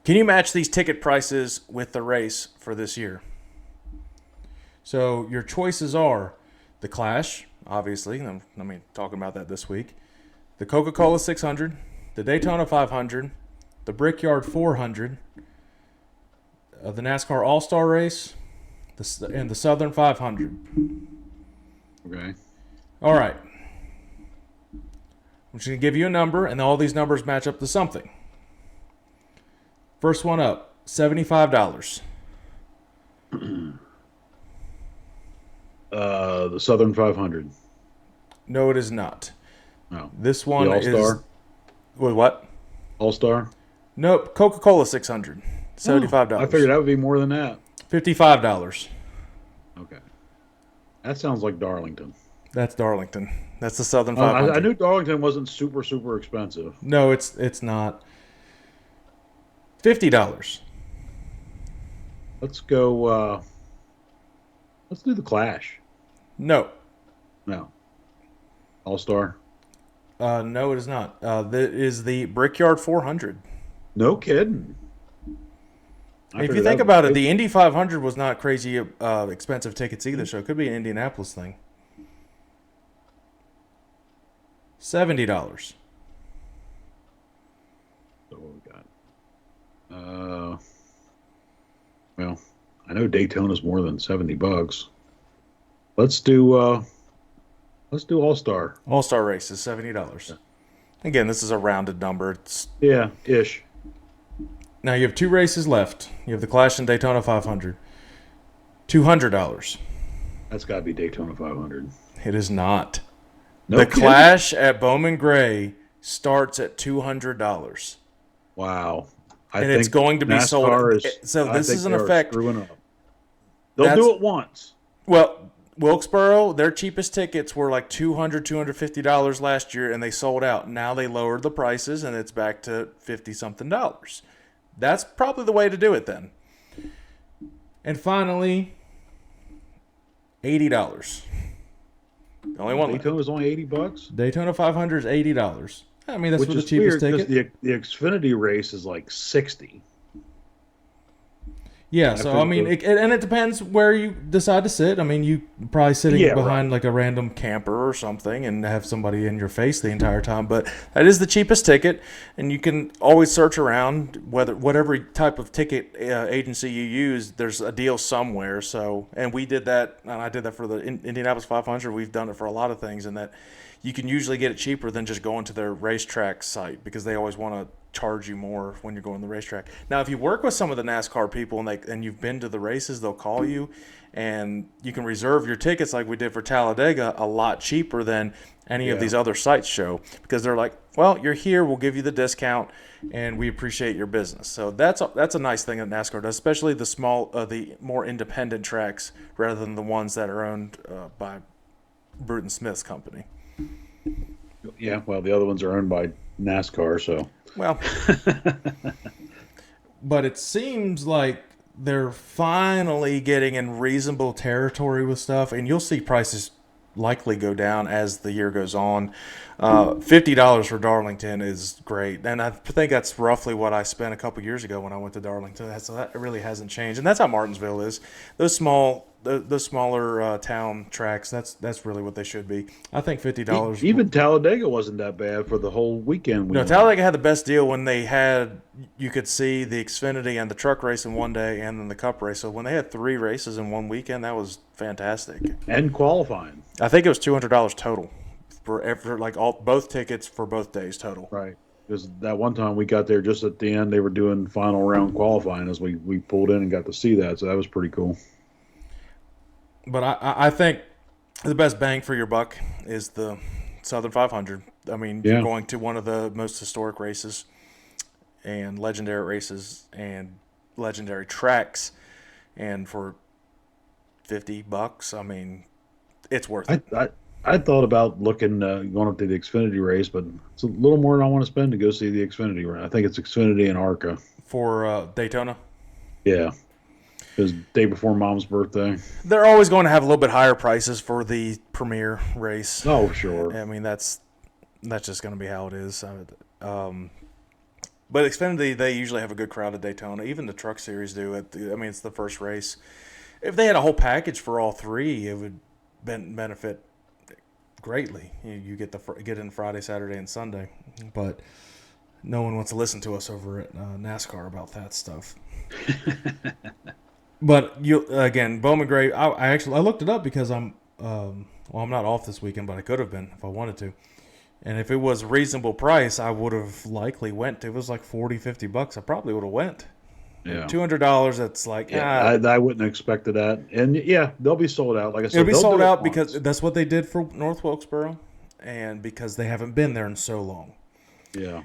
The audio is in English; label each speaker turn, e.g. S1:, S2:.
S1: Can you match these ticket prices with the race for this year? So your choices are the Clash, obviously. Talking about that this week. The Coca-Cola 600, the Daytona 500, the Brickyard 400, the NASCAR All-Star Race, and the Southern 500.
S2: Okay.
S1: All right. I'm just going to give you a number, and all these numbers match up to something. First one up, $75.
S2: The Southern 500.
S1: No, it is not.
S2: No.
S1: This
S2: The
S1: one
S2: All
S1: is...
S2: Star.
S1: Wait, what?
S2: All Star.
S1: Nope. Coca-Cola 600. $75.
S2: I figured that would be more than that.
S1: $55.
S2: Okay. That sounds like Darlington.
S1: That's Darlington. That's the Southern 500.
S2: I knew Darlington wasn't super, super expensive.
S1: No, it's not. $50.
S2: Let's go. Let's do the Clash.
S1: No.
S2: No. All Star.
S1: No, it is not. That is the Brickyard 400.
S2: No kidding.
S1: If you think about it, the Indy 500 was not crazy expensive tickets either, so it could be an Indianapolis thing. $70.
S2: So what we got? Well, I know Daytona's more than $70. Let's do All Star.
S1: All-Star race is $70. Again, this is a rounded number. It's
S2: Yeah, ish.
S1: Now you have two races left. You have the Clash and Daytona 500. $200.
S2: That's got to be Daytona 500.
S1: It is not.
S2: No
S1: The
S2: kidding.
S1: Clash at Bowman Gray starts at $200.
S2: Wow.
S1: And it's going to be sold. So this is an effect.
S2: Screwing up. They'll do it once.
S1: Well, Wilkesboro, their cheapest tickets were like $200, $250 last year, and they sold out. Now they lowered the prices, and it's back to $50-something. That's probably the way to do it then. And finally, $80. The only one.
S2: Daytona was only $80.
S1: Daytona 500 is $80. I mean, that's
S2: Which
S1: for the
S2: is
S1: cheapest
S2: weird
S1: ticket.
S2: because the Xfinity race is like 60.
S1: Yeah, so I mean, it depends where you decide to sit. I mean, you probably sitting behind like a random camper or something and have somebody in your face the entire time. But that is the cheapest ticket, and you can always search around whatever type of ticket agency you use. There's a deal somewhere. So, and we did that, and I did that for the Indianapolis 500. We've done it for a lot of things, and that you can usually get it cheaper than just going to their racetrack site because they always want to charge you more when you're going to the racetrack. Now, if you work with some of the NASCAR people and you've been to the races, they'll call you and you can reserve your tickets like we did for Talladega a lot cheaper than any of these other sites show because they're like, well, you're here, we'll give you the discount and we appreciate your business. So that's a nice thing that NASCAR does, especially the more independent tracks rather than the ones that are owned by Bruton Smith's company.
S2: Yeah, well, the other ones are owned by NASCAR, so.
S1: Well, but it seems like they're finally getting in reasonable territory with stuff, and you'll see prices likely go down as the year goes on. $50 for Darlington is great, and I think that's roughly what I spent a couple years ago when I went to Darlington. So that really hasn't changed, and that's how Martinsville is. Those smaller town tracks, that's really what they should be. I think $50.
S2: Even Talladega wasn't that bad for the whole weekend.
S1: No, Talladega had the best deal when you could see the Xfinity and the truck race in one day and then the Cup race. So when they had 3 races in one weekend, that was fantastic.
S2: And qualifying.
S1: I think it was $200 total for like both tickets for both days total.
S2: Right. Because that one time we got there just at the end, they were doing final round qualifying as we pulled in and got to see that. So that was pretty cool.
S1: But I think the best bang for your buck is the Southern 500. I mean, you're going to one of the most historic races and legendary races and legendary tracks. And for $50, I mean, it's worth it.
S2: I thought about going up to the Xfinity race, but it's a little more than I want to spend to go see the Xfinity race. I think it's Xfinity and ARCA.
S1: For Daytona?
S2: Yeah. It was the day before Mom's birthday.
S1: They're always going to have a little bit higher prices for the premier race.
S2: Oh, sure.
S1: I mean, that's just going to be how it is. But Xfinity, they usually have a good crowd at Daytona. Even the Truck Series do. It's the first race. If they had a whole package for all three, it would benefit greatly. You get in Friday, Saturday, and Sunday. But no one wants to listen to us over at NASCAR about that stuff. But Bowman Gray. I looked it up because I'm not off this weekend, but I could have been if I wanted to. And if it was a reasonable price, I would have likely went. It was like $40-$50. I probably would have went.
S2: Yeah,
S1: $200. That's like
S2: I wouldn't have expected that. And yeah, they'll be sold out. Like I said,
S1: it'll be sold out because that's what they did for North Wilkesboro, and because they haven't been there in so long.
S2: Yeah.